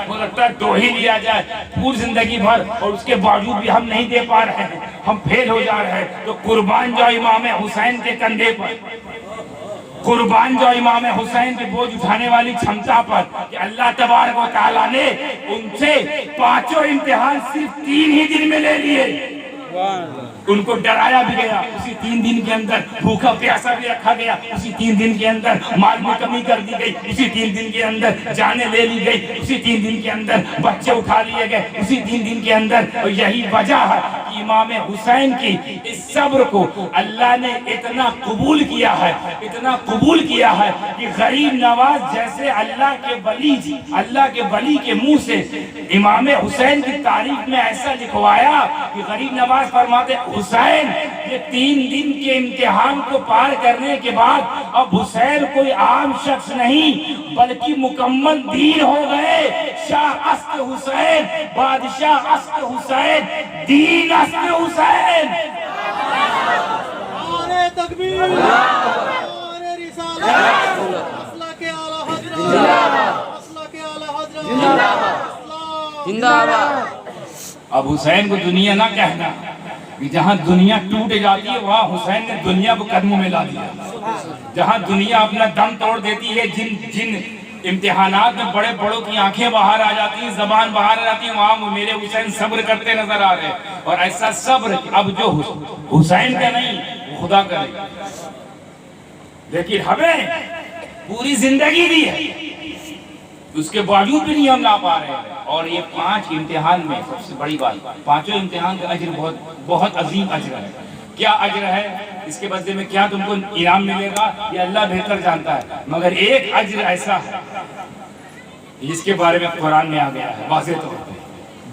وہ لگتا ہے دو ہی لیا جائے پوری زندگی بھر، اور اس کے باوجود بھی ہم نہیں دے پا رہے ہیں، ہم فیل ہو جا رہے ہیں۔ تو قربان جاؤ امام حسین کے کندھے پر، قربان جاؤ امام حسین کے بوجھ اٹھانے والی چھمتا پر، کہ اللہ تبارک و تعالیٰ نے ان سے 5 امتحان صرف 3 ہی دن میں لے لیے۔ ان کو ڈرایا بھی گیا، اسی 3 دن کے اندر بھوکا پیاسا بھی رکھا گیا، اسی 3 دن کے اندر مال میں کمی کر دی گئی، اسی 3 دن کے اندر جانیں لے لی گئی، اسی 3 دن کے اندر بچے اٹھا لیے گئے، اسی 3 دن کے اندر۔ اور یہی وجہ ہے کہ امام حسین کی اس صبر کو اللہ نے اتنا قبول کیا ہے، اتنا قبول کیا ہے کہ غریب نواز جیسے اللہ کے ولی کے منہ سے امام حسین کی تعریف میں ایسا لکھوایا کہ غریب نواز فرماتے حسین یہ 3 دن کے امتحان کو پار کرنے کے بعد اب حسین کوئی عام شخص نہیں بلکہ مکمل دین ہو گئے۔ شاہ است حسین، بادشاہ است حسین، دین است حسین۔ نعرہ تکبیر، نعرہ رسالت، مسلک اعلی حضرت، مسلک اعلی حضرت، زندہ باد۔ اب حسین کو دنیا نہ کہنا کہ جہاں دنیا ٹوٹ جاتی ہے وہاں حسین نے دنیا کو قدموں میں لا دیا۔ جہاں دنیا اپنا دم توڑ دیتی ہے، جن امتحانات میں بڑے بڑوں کی آنکھیں باہر آ جاتی ہیں، زبان باہر آ جاتی ہے، وہاں میرے حسین صبر کرتے نظر آ رہے ہیں۔ اور ایسا صبر اب جو حسین کا نہیں وہ خدا کرے گا۔ لیکن ہمیں پوری زندگی دی ہے، اس کے باوجود بھی نہیں ہم لا پا رہے ہیں۔ اور یہ 5 امتحان میں سب سے بڑی بات، 5 امتحان کا اجر بہت عظیم اجر ہے۔ کیا اجر ہے، اس کے بدلے میں کیا تم کو انعام ملے گا، یہ اللہ بہتر جانتا ہے، مگر ایک اجر ایسا ہے جس کے بارے میں قرآن میں آ گیا ہے واضح طور پہ،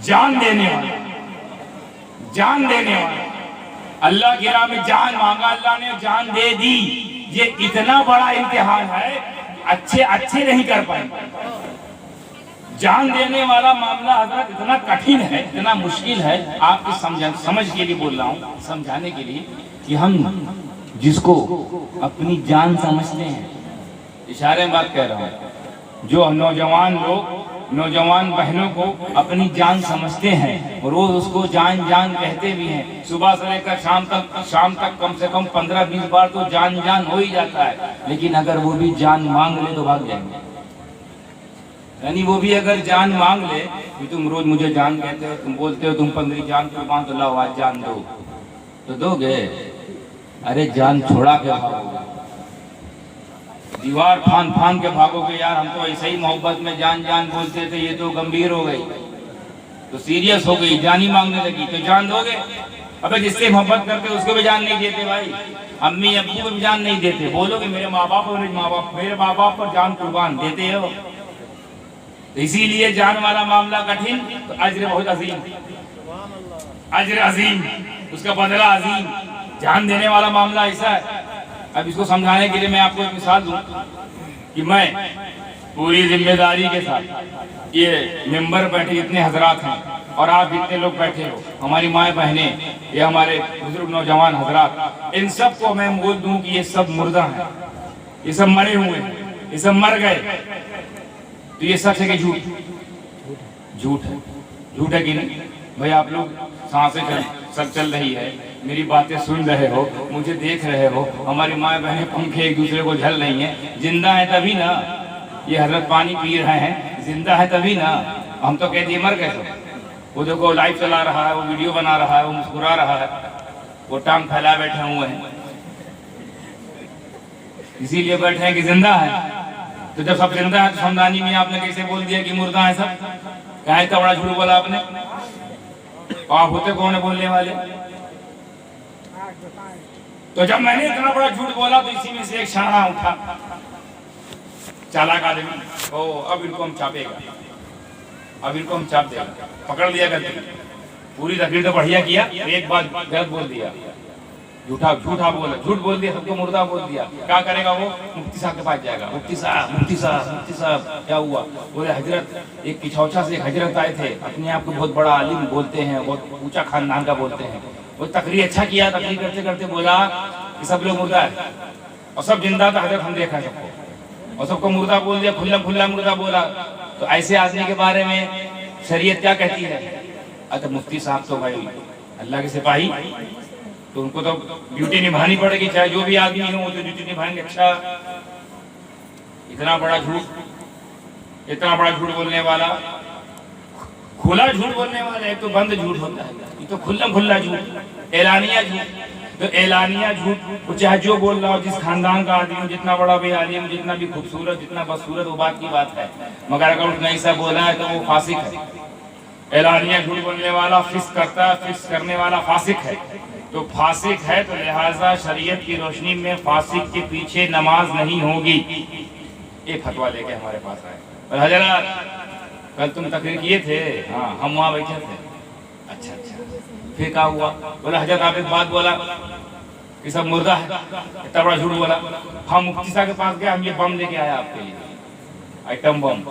جان دینے والا، جان دینے والا۔ اللہ کی راہ میں جان مانگا، اللہ نے جان دے دی۔ یہ اتنا بڑا امتحان ہے، اچھے نہیں کر پائیں۔ جان دینے والا معاملہ حضرت اتنا کٹھن ہے، اتنا مشکل ہے، آپ کی سمجھ کے لیے بول رہا ہوں، سمجھانے کے لیے، کہ ہم جس کو اپنی جان سمجھتے ہیں، اشارے میں بات کہہ رہا ہوں، جو نوجوان لوگ نوجوان بہنوں کو اپنی جان سمجھتے ہیں، روز اس کو جان جان کہتے بھی ہیں، صبح سے لے کر شام تک کم سے کم 15-20 بار تو جان جان ہو ہی جاتا ہے، لیکن اگر وہ بھی جان مانگ لے تو بھاگ جائیں گے۔ یعنی وہ بھی اگر جان مانگ لے کہ تم روز مجھے جان کہتے ہو، تم بولتے ہو تم پر میری جان قربان، تو اللہ آج جان دو تو دو گے؟ ارے جان چھوڑا کے بھاگو گے، دیوار پھان کے بھاگو گے، یار ہم تو ایسے ہی محبت میں جان جان بولتے تھے، یہ تو گمبھیر ہو گئی، تو سیریس ہو گئی، جان ہی مانگنے لگی، تو جان دو گے؟ ابے جس سے محبت کرتے اس کو بھی جان نہیں دیتے بھائی، امی ابو کو بھی جان نہیں دیتے، بولو کہ میرے ماں باپ پر جان قربان دیتے ہو۔ اسی لیے جان والا معاملہ کٹھن، تو اجر بہت عظیم، اجر عظیم، اس کا بدلہ عظیم۔ جان دینے والا معاملہ ایسا ہے، اب اس کو سمجھانے کے لیے میں آپ کو ایک مثال دوں کہ میں پوری ذمہ داری کے ساتھ یہ ممبر بیٹھے جتنے حضرات ہیں اور آپ جتنے لوگ بیٹھے ہو، ہماری مائیں بہنیں، یہ ہمارے بزرگ نوجوان حضرات، ان سب کو میں بول دوں کہ یہ سب مردہ ہیں، یہ سب مرے ہوئے ہیں، یہ سب مر گئے، تو یہ سچ ہے کہ جھوٹ ہے؟ جھوٹ ہے کہ نہیں بھائی؟ آپ لوگ سانسیں سب چل رہی ہے، میری باتیں سن رہے ہو، مجھے دیکھ رہے ہو، ہماری ماں بہنیں پنکھے ایک دوسرے کو جھل رہی ہیں، زندہ ہے تبھی نا، یہ حضرت پانی پی رہے ہیں، زندہ ہے تبھی نا، ہم تو کہہ دیے مر گئے تو۔ وہ دیکھو لائیو چلا رہا ہے، وہ ویڈیو بنا رہا ہے، وہ مسکرا رہا ہے، وہ ٹانگ پھیلا بیٹھے ہوئے ہیں، اسی لیے بیٹھے ہیں کہ زندہ ہے۔ تو جب سب زندہ ہے تو سمدانی میں آپ نے کیسے بول دیا کہ مردہ ہے سب؟ کہاں اتنا بڑا جھوٹ بولا آپ نے؟ آپ ہوتے کون ہے بولنے والے؟ تو جب میں نے اتنا بڑا جھوٹ بولا تو اسی میں سے ایک شانہ اٹھا، چالاک آدمی، اب ان کو ہم چھاپے گا، اب ان کو ہم چھاپ دے گا، پکڑ لیا کرتے، پوری تقریر تو بڑھیا کیا، ایک بات غلط بول دیا، جھوٹا بولا، جھوٹ بول دیا، سب کو مردہ بول دیا، کیا کرے گا وہ؟ مفتی صاحب کے پاس جائے گا، مفتی صاحب کیا ہوا؟ بولے حضرت ایک کچھوچا سے ایک حضرت آئے تھے، اپنے آپ کو بہت بڑا عالم بولتے ہیں، بہت اونچا خاندان کا بولتے ہیں، وہ تقریر اچھا کیا، تقریر کرتے کرتے بولا کہ سب لوگ مردہ ہے اور سب زندہ تھا، حضرت ہم دیکھا سب کو، اور سب کو مردہ بول دیا، کھلا مردہ بولا، تو ایسے آدمی کے بارے میں شریعت کیا کہتی ہے؟ اگر مفتی صاحب تو بھائی اللہ کے سپاہی، تو ان کو تو ڈیوٹی نبھانی پڑے گی، چاہے جو بھی آدمی ہو وہ تو ڈیوٹی نبھائیں گے۔ اچھا اتنا بڑا جھوٹ بولنے والا، کھلا جھوٹ بولنے والا، ایک تو بند جھوٹ ہوتا ہے، یہ تو کھلا جھوٹ، اعلانیہ جھوٹ۔ تو اعلانیہ جھوٹ، وہ چاہے جو بول رہا ہو، جس خاندان کا آدمی ہو، جتنا بڑا بھی عالم، جتنا بھی خوبصورت، جتنا بدصورت، وہ بات کی بات ہے، مگر اگر اس نے ایسا بولا ہے تو وہ فاسق ہے۔ اعلانیہ جھوٹ بولنے والا فسق کرتا ہے، فسق کرنے والا فاسق ہے۔ تو فاسق ہے تو لہٰذا شریعت کی روشنی میں فاسق کے پیچھے نماز نہیں ہوگی۔ ایک فتویٰ لے کے ہمارے پاس آئے، اور حضرات کل تم تقریر کیے تھے؟ ہاں ہم وہاں بیٹھے تھے۔ اچھا پھر کیا ہوا؟ بولا حضرت آپ ایک بات بولا کہ سب مردہ ہے، اتنا بڑا جھوٹ بولا۔ ہم مفتی صاحب کے پاس گئے، ہم یہ بم لے کے آیا آپ کے لیے، آئٹم بم۔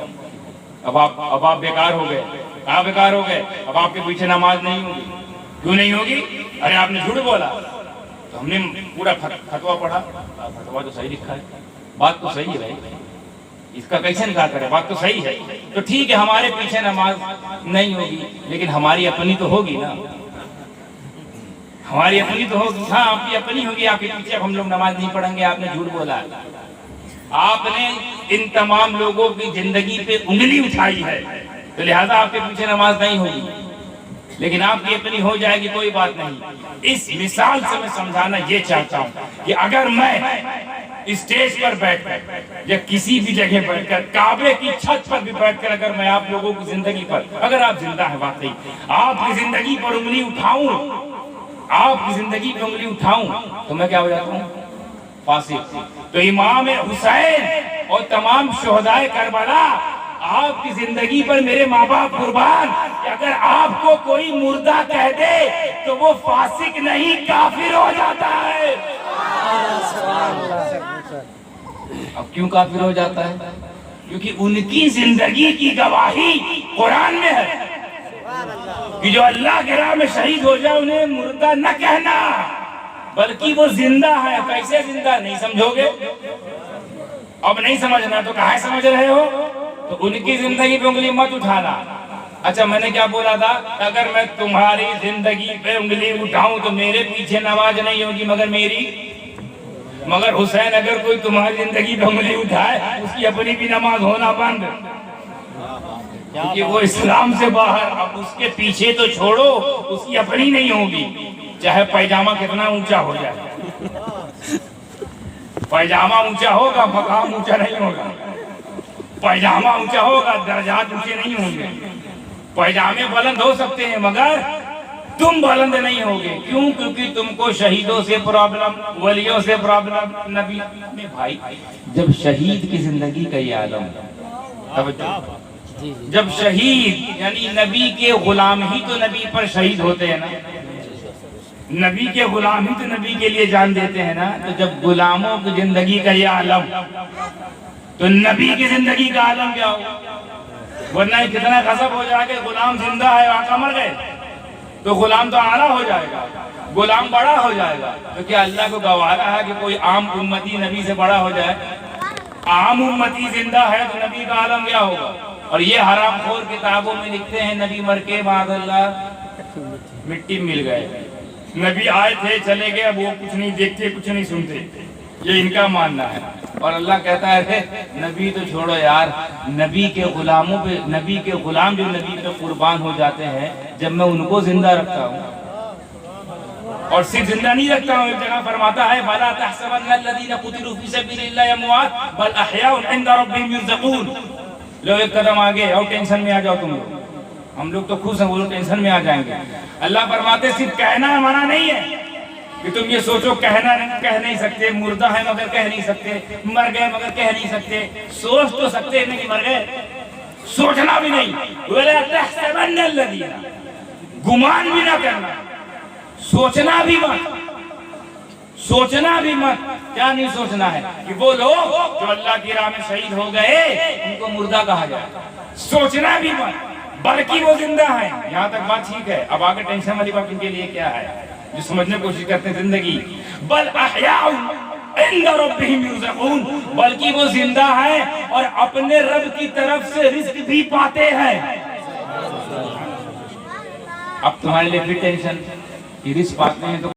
اب آپ بیکار ہو گئے۔ کہاں بیکار ہو گئے؟ اب آپ کے پیچھے نماز نہیں ہوگی۔ کیوں نہیں ہوگی؟ ارے آپ نے جھوٹ بولا۔ تو ہم نے پورا فتویٰ پڑھا، فتویٰ تو صحیح لکھا ہے، بات تو صحیح ہے بھائی، اس کا کیسے انکار کرے؟ بات تو صحیح ہے۔ تو ٹھیک ہے ہمارے پیچھے نماز نہیں ہوگی، لیکن ہماری اپنی تو ہوگی نا، ہماری اپنی تو ہوگی۔ ہاں آپ کی اپنی ہوگی، آپ کے پیچھے اب ہم لوگ نماز نہیں پڑھیں گے، آپ نے جھوٹ بولا ہے۔ آپ نے ان تمام لوگوں کی زندگی پہ انگلی اٹھائی ہے، تو لہٰذا آپ کے پیچھے نماز نہیں ہوگی، لیکن آپ کی اپنی ہو جائے گی، کوئی بات نہیں۔ اس مثال سے میں سمجھانا یہ چاہتا ہوں کہ اگر میں اسٹیج پر بیٹھ کر یا کسی بھی جگہ بیٹھ کر، کعبے کی چھت پر بھی بیٹھ کر، اگر میں آپ لوگوں کی زندگی پر، اگر آپ زندہ ہیں واقعی، آپ کی زندگی پر انگلی اٹھاؤں، آپ کی زندگی پر انگلی اٹھاؤں، تو میں کیا ہو جاتا ہوں؟ فاسق۔ تو امام حسین اور تمام شہدائے کربلا، آپ کی زندگی پر میرے ماں باپ قربان، کہ اگر آپ کو کوئی مردہ کہہ دے تو وہ فاسق نہیں، کافر ہو جاتا ہے۔ اب کیوں کافر ہو جاتا ہے؟ کیونکہ ان کی زندگی کی گواہی قرآن میں ہے کہ جو اللہ کے راہ میں شہید ہو جائے انہیں مردہ نہ کہنا، بلکہ وہ زندہ ہے۔ کیسے زندہ؟ نہیں سمجھو گے؟ اب نہیں سمجھنا تو کہاں سمجھ رہے ہو؟ تو ان کی زندگی پہ انگلی مت اٹھانا۔ اچھا میں نے کیا بولا تھا؟ اگر میں تمہاری زندگی پہ انگلی اٹھاؤں تو میرے پیچھے نماز نہیں ہوگی، مگر حسین اگر کوئی تمہاری زندگی پہ انگلی اٹھائے، اس کی اپنی بھی نماز ہونا بند، کیونکہ وہ اسلام سے باہر۔ اب اس کے پیچھے تو چھوڑو، اس کی اپنی نہیں ہوگی، چاہے پیجامہ کتنا اونچا ہو جائے۔ پیجامہ اونچا ہوگا، مقام اونچا نہیں ہوگا۔ پیجامہ اونچا ہوگا، درجات اونچے نہیں ہوں گے۔ پیجامے بلند ہو سکتے ہیں مگر تم بلند نہیں ہوگے۔ کیوں؟ کیونکہ تم کو شہیدوں سے پرابلم، ولیوں سے پرابلم۔ نبی میں بھائی جب شہید کی زندگی کا یہ عالم، جب شہید یعنی نبی کے غلام ہی تو نبی پر شہید ہوتے ہیں نا، نبی کے غلام ہی تو نبی کے لیے جان دیتے ہیں نا۔ تو جب غلاموں کی زندگی کا یہ عالم، تو نبی کی زندگی کا عالم کیا ہو؟ ورنہ کتنا غضب ہو جائے کہ غلام زندہ ہے، آقا مر گئے، تو غلام تو اعلیٰ ہو جائے گا، غلام بڑا ہو جائے گا۔ تو کیا اللہ کو گوارا ہے کہ کوئی عام امتی نبی سے بڑا ہو جائے؟ عام امتی زندہ ہے تو نبی کا عالم کیا ہوگا؟ اور یہ حرام خور کتابوں میں لکھتے ہیں نبی مر کے معاذ اللہ مٹی مل گئے، نبی آئے تھے چلے گئے، اب وہ کچھ نہیں دیکھتے، کچھ نہیں سنتے، یہ ان کا ماننا ہے۔ اور اللہ کہتا ہے نبی تو چھوڑو یار، نبی کے غلاموں پہ، نبی کے غلام جو نبی پہ قربان ہو جاتے ہیں، جب میں ان کو زندہ رکھتا ہوں، اور صرف زندہ نہیں رکھتا ہوں، ایک جگہ فرماتا ہے بَلَا تَحْسَبَنَّ الَّذِينَ قُتِلُوا فِي سَبِيلِ اللَّهِ أَمْوَاتٌ بَلْ أَحْيَاءٌ عِندَ رَبِّهِمْ يُرْزَقُونَ۔ لو ایک قدم آگے اور ٹینشن میں آ جاؤ تم لوگ، ہم لوگ تو خوش ہیں، وہ لوگ ٹینشن میں آ جائیں گے۔ اللہ فرماتے صرف کہنا منع نہیں ہے کہ تم یہ سوچو کہہ نہیں سکتے، مردہ ہے مگر کہہ نہیں سکتے، مر گئے مگر کہہ نہیں سکتے۔ سوچ تو سکتے ہیں کہ مر گئے، سوچنا بھی نہیں۔ وَلَا تَحْسَبَنَّ الَّذِينَ، گمان بھی نہ کرنا، سوچنا بھی مت، سوچنا بھی مت۔ کیا نہیں سوچنا ہے؟ کہ وہ لوگ جو اللہ کی راہ میں شہید ہو گئے ان کو مردہ کہا جائے، سوچنا بھی مت، بلکہ وہ زندہ ہیں۔ یہاں تک بات ٹھیک ہے، اب آگے ٹینشن والی بات ان کے لیے کیا ہے جو سمجھنے کی کوشش کرتے ہیں زندگی۔ بل احیاء عند ربهم يرزقون، بلکہ وہ زندہ ہے اور اپنے رب کی طرف سے رزق بھی پاتے ہیں۔ اب تمہارے لیے پھر ٹینشن، یہ رزق پاتے ہیں تو